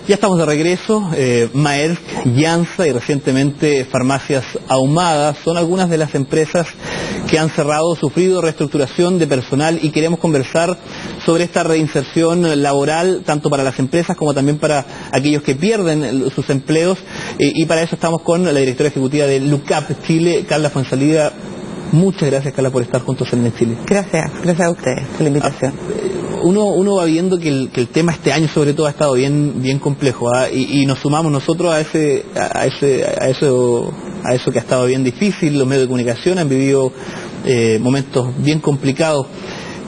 Ya estamos de regreso. Maersk, Jansa y recientemente Farmacias Ahumada son algunas de las empresas que han cerrado, sufrido reestructuración de personal, y queremos conversar sobre esta reinserción laboral tanto para las empresas como también para aquellos que pierden sus empleos, y para eso estamos con la directora ejecutiva de LUCAP Chile, Carla Fuenzalida. Muchas gracias, Carla, por estar juntos en Chile. Gracias a ustedes por la invitación. Uno va viendo que el tema este año sobre todo ha estado bien complejo, y nos sumamos nosotros a eso que ha estado bien difícil. Los medios de comunicación han vivido momentos bien complicados.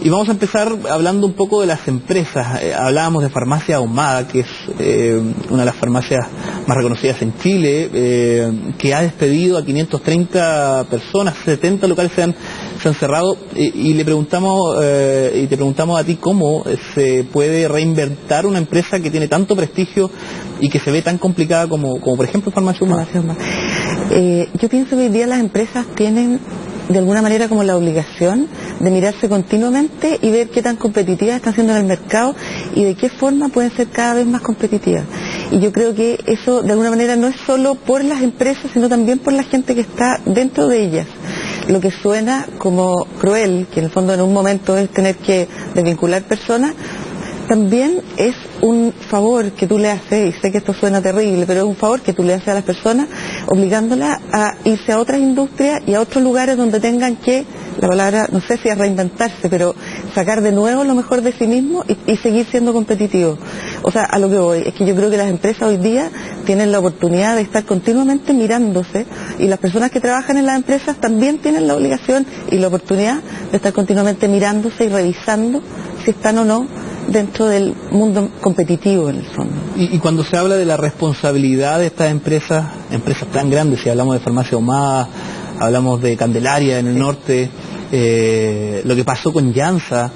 Y vamos a empezar hablando un poco de las empresas. Hablábamos de Farmacia Ahumada, que es una de las farmacias más reconocidas en Chile, que ha despedido a 530 personas, 70 locales se han cerrado, y te preguntamos a ti cómo se puede reinventar una empresa que tiene tanto prestigio y que se ve tan complicada como por ejemplo Farmacia Ahumada. Yo pienso que hoy día las empresas tienen de alguna manera como la obligación de mirarse continuamente y ver qué tan competitivas están siendo en el mercado y de qué forma pueden ser cada vez más competitivas. Y yo creo que eso de alguna manera no es solo por las empresas, sino también por la gente que está dentro de ellas. Lo que suena como cruel, que en el fondo en un momento es tener que desvincular personas, también es un favor que tú le haces, y sé que esto suena terrible, pero es un favor que tú le haces a las personas, obligándolas a irse a otras industrias y a otros lugares donde tengan que, la palabra no sé si es reinventarse, pero sacar de nuevo lo mejor de sí mismo y seguir siendo competitivos. O sea, a lo que voy, es que yo creo que las empresas hoy día tienen la oportunidad de estar continuamente mirándose, y las personas que trabajan en las empresas también tienen la obligación y la oportunidad de estar continuamente mirándose y revisando si están o no dentro del mundo competitivo en el fondo. Y cuando se habla de la responsabilidad de estas empresas tan grandes, si hablamos de Farmacia Ahumada, hablamos de Candelaria en el norte, lo que pasó con Jansa,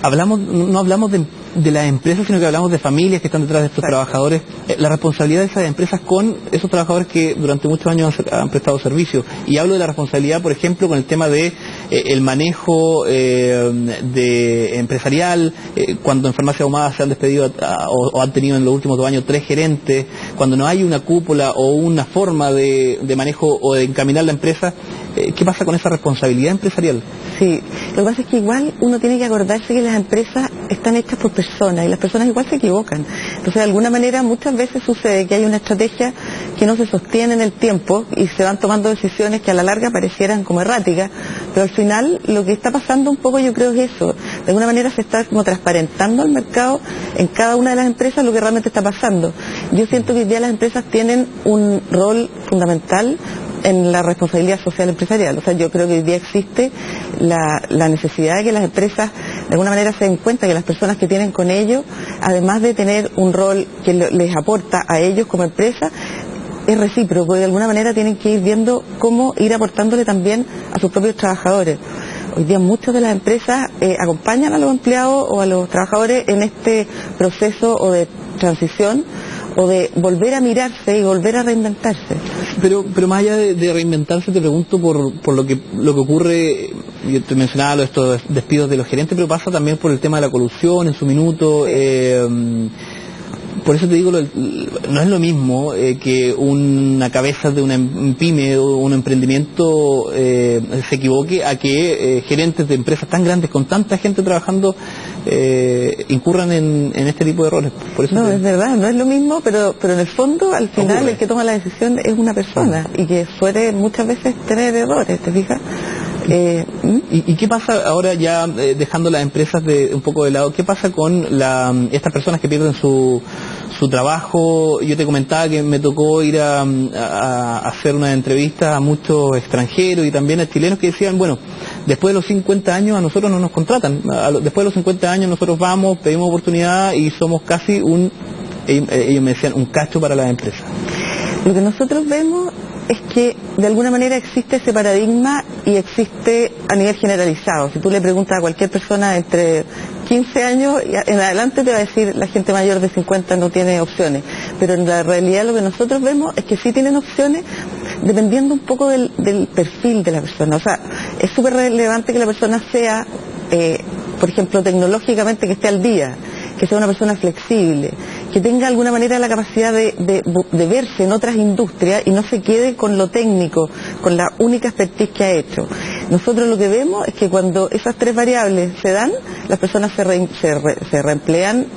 no hablamos de las empresas, sino que hablamos de familias que están detrás de estos trabajadores, la responsabilidad de esas empresas con esos trabajadores que durante muchos años han prestado servicio. Y hablo de la responsabilidad, por ejemplo, con el tema de el manejo de empresarial, cuando en Farmacia Ahumada se han despedido o han tenido en los últimos 2 años 3 gerentes, cuando no hay una cúpula o una forma de manejo o de encaminar la empresa. ¿Qué pasa con esa responsabilidad empresarial? Sí, lo que pasa es que igual uno tiene que acordarse que las empresas están hechas por personas, y las personas igual se equivocan. Entonces, de alguna manera, muchas veces sucede que hay una estrategia que no se sostiene en el tiempo y se van tomando decisiones que a la larga parecieran como erráticas, pero al final lo que está pasando un poco, yo creo, es eso. De alguna manera se está como transparentando al mercado en cada una de las empresas lo que realmente está pasando. Yo siento que hoy día las empresas tienen un rol fundamental en la responsabilidad social empresarial. O sea, yo creo que hoy día existe la necesidad de que las empresas de alguna manera se den cuenta que las personas que tienen con ellos, además de tener un rol que les aporta a ellos como empresa, es recíproco, y de alguna manera tienen que ir viendo cómo ir aportándole también a sus propios trabajadores. Hoy día muchas de las empresas acompañan a los empleados o a los trabajadores en este proceso o de transición, o de volver a mirarse y volver a reinventarse. Pero más allá de reinventarse, te pregunto por lo que ocurre. Yo te mencionaba estos despidos de los gerentes, pero pasa también por el tema de la colusión en su minuto. Por eso te digo, no es lo mismo que una cabeza de una pyme o un emprendimiento se equivoque, a que gerentes de empresas tan grandes con tanta gente trabajando incurran en este tipo de errores. Por eso es verdad, no es lo mismo, pero en el fondo, al final, el que toma la decisión es una persona, y que suele muchas veces tener errores, ¿te fijas? ¿Y qué pasa ahora, ya dejando las empresas un poco de lado? ¿Qué pasa con estas personas que pierden su trabajo? Yo te comentaba que me tocó ir a hacer una entrevista a muchos extranjeros y también a chilenos que decían, bueno, después de los 50 años a nosotros no nos contratan, después de los 50 años nosotros vamos, pedimos oportunidad y somos casi ellos me decían, un cacho para las empresas. Lo que nosotros vemos es que de alguna manera existe ese paradigma, y existe a nivel generalizado. Si tú le preguntas a cualquier persona entre 15 años en adelante, te va a decir la gente mayor de 50 no tiene opciones, pero en la realidad lo que nosotros vemos es que sí tienen opciones, dependiendo un poco del perfil de la persona. O sea, es súper relevante que la persona sea, por ejemplo, tecnológicamente que esté al día, que sea una persona flexible, que tenga de alguna manera la capacidad de verse en otras industrias y no se quede con lo técnico, con la única expertise que ha hecho. Nosotros lo que vemos es que cuando esas tres variables se dan, las personas se reemplean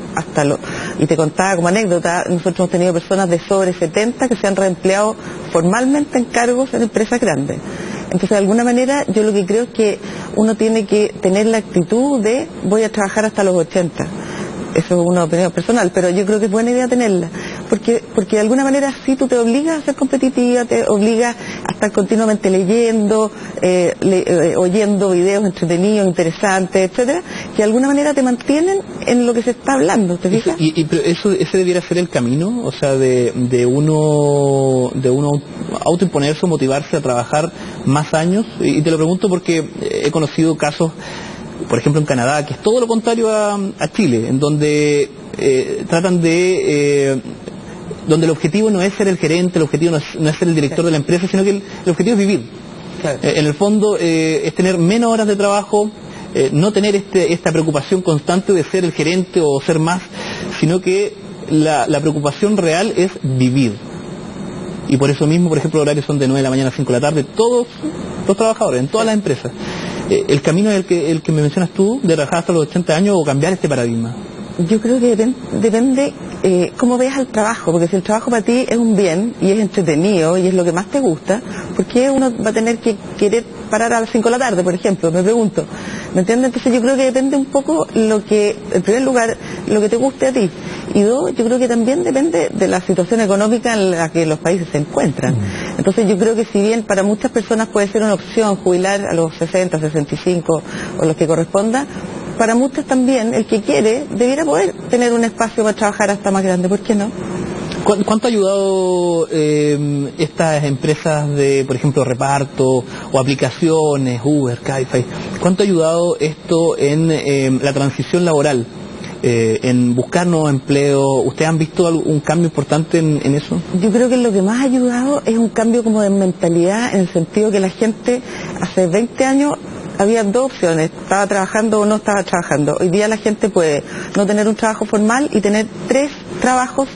y te contaba como anécdota, nosotros hemos tenido personas de sobre 70 que se han reempleado formalmente en cargos en empresas grandes. Entonces, de alguna manera, yo lo que creo es que uno tiene que tener la actitud de voy a trabajar hasta los 80. Eso es una opinión personal, pero yo creo que es buena idea tenerla, porque de alguna manera sí tú te obligas a ser competitiva, te obligas a estar continuamente leyendo, oyendo videos entretenidos, interesantes, etcétera, que de alguna manera te mantienen en lo que se está hablando, ¿te fijas? Pero ese debiera ser el camino, o sea, de uno autoimponerse o motivarse a trabajar más años, y te lo pregunto porque he conocido casos, por ejemplo en Canadá, que es todo lo contrario a Chile, en donde donde el objetivo no es ser el gerente, el objetivo no es ser el director de la empresa, sino que el objetivo es vivir. Claro. En el fondo es tener menos horas de trabajo, no tener esta preocupación constante de ser el gerente o ser más, sino que la preocupación real es vivir. Y por eso mismo, por ejemplo, los horarios son de 9 de la mañana a 5 de la tarde, todos los trabajadores, en todas las empresas. ¿El camino es el que me mencionas tú, de trabajar hasta los 80 años o cambiar este paradigma? Yo creo que depende cómo veas el trabajo, porque si el trabajo para ti es un bien y es entretenido y es lo que más te gusta, ¿por qué uno va a tener que querer parar a las 5 de la tarde, por ejemplo? Me pregunto. ¿Me entiendes? Entonces yo creo que depende un poco en primer lugar, lo que te guste a ti. Y dos, yo creo que también depende de la situación económica en la que los países se encuentran. Entonces yo creo que si bien para muchas personas puede ser una opción jubilar a los 60, 65 o los que corresponda, para muchos también, el que quiere, debiera poder tener un espacio para trabajar hasta más grande, ¿por qué no? ¿Cuánto ha ayudado estas empresas de, por ejemplo, reparto o aplicaciones, Uber, Cabify, cuánto ha ayudado esto en la transición laboral, en buscar nuevos empleos? ¿Ustedes han visto un cambio importante en eso? Yo creo que lo que más ha ayudado es un cambio como de mentalidad, en el sentido que la gente hace 20 años había dos opciones, estaba trabajando o no estaba trabajando. Hoy día la gente puede no tener un trabajo formal y tener 3 trabajos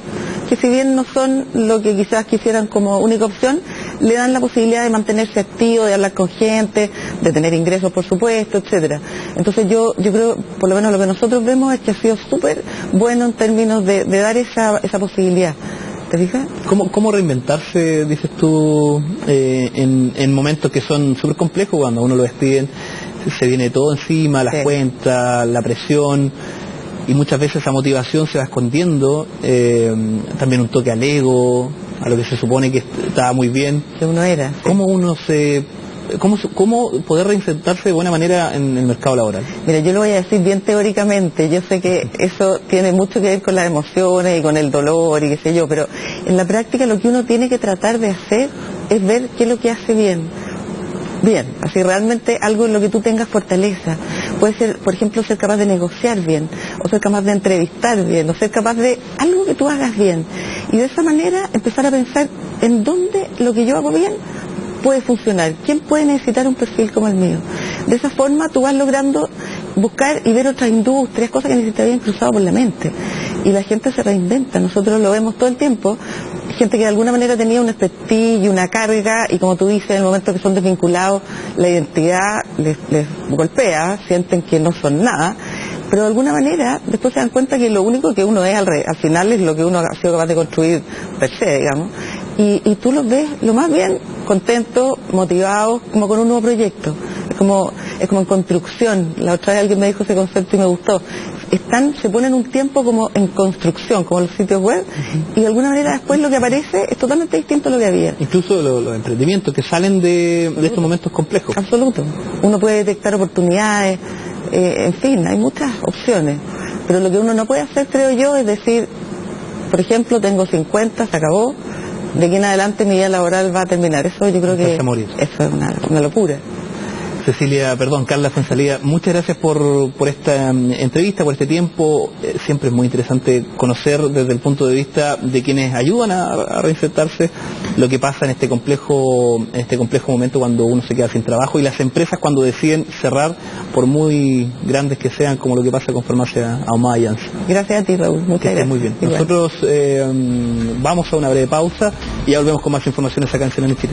que, si bien no son lo que quizás quisieran como única opción, le dan la posibilidad de mantenerse activo, de hablar con gente, de tener ingresos, por supuesto, etcétera. Entonces yo creo, por lo menos lo que nosotros vemos es que ha sido súper bueno en términos de dar esa posibilidad. ¿Te fijas? ¿Cómo reinventarse, dices tú, en momentos que son súper complejos, cuando a uno lo despiden, se viene todo encima, las cuentas, la presión, y muchas veces esa motivación se va escondiendo, también un toque al ego, a lo que se supone que estaba muy bien? Que uno era. ¿Cómo poder reinsertarse de buena manera en el mercado laboral? Mira, yo lo voy a decir bien teóricamente, yo sé que eso tiene mucho que ver con las emociones y con el dolor y qué sé yo, pero en la práctica lo que uno tiene que tratar de hacer es ver qué es lo que hace bien, así realmente algo en lo que tú tengas fortaleza. Puede ser, por ejemplo, ser capaz de negociar bien, o ser capaz de entrevistar bien, o ser capaz de algo que tú hagas bien, y de esa manera empezar a pensar en dónde lo que yo hago bien puede funcionar, quién puede necesitar un perfil como el mío. De esa forma tú vas logrando buscar y ver otras industrias, cosas que ni se te habían cruzado por la mente, y la gente se reinventa. Nosotros lo vemos todo el tiempo, gente que de alguna manera tenía un expertise y una carga, y como tú dices, en el momento que son desvinculados, la identidad les golpea, sienten que no son nada, pero de alguna manera después se dan cuenta que lo único que uno es al final es lo que uno ha sido capaz de construir per se, digamos, y tú los ves lo más bien contentos, motivados, como con un nuevo proyecto. Es como en construcción. La otra vez alguien me dijo ese concepto y me gustó. Se ponen un tiempo como en construcción, como los sitios web, y de alguna manera después lo que aparece es totalmente distinto a lo que había. Incluso los emprendimientos que salen de estos momentos complejos. Absoluto. Uno puede detectar oportunidades, en fin, hay muchas opciones. Pero lo que uno no puede hacer, creo yo, es decir, por ejemplo, tengo 50, se acabó, de aquí en adelante mi vida laboral va a terminar. Eso yo creo que eso es una locura. Carla Fuenzalía, muchas gracias por esta entrevista, por este tiempo. Siempre es muy interesante conocer desde el punto de vista de quienes ayudan a reinsertarse lo que pasa en este complejo momento cuando uno se queda sin trabajo, y las empresas cuando deciden cerrar, por muy grandes que sean, como lo que pasa con Farmacia Ahumada y Janssen. Gracias a ti, Raúl. Muchas gracias. Muy bien. Igual. Nosotros vamos a una breve pausa y ya volvemos con más informaciones acá en CNN Chile.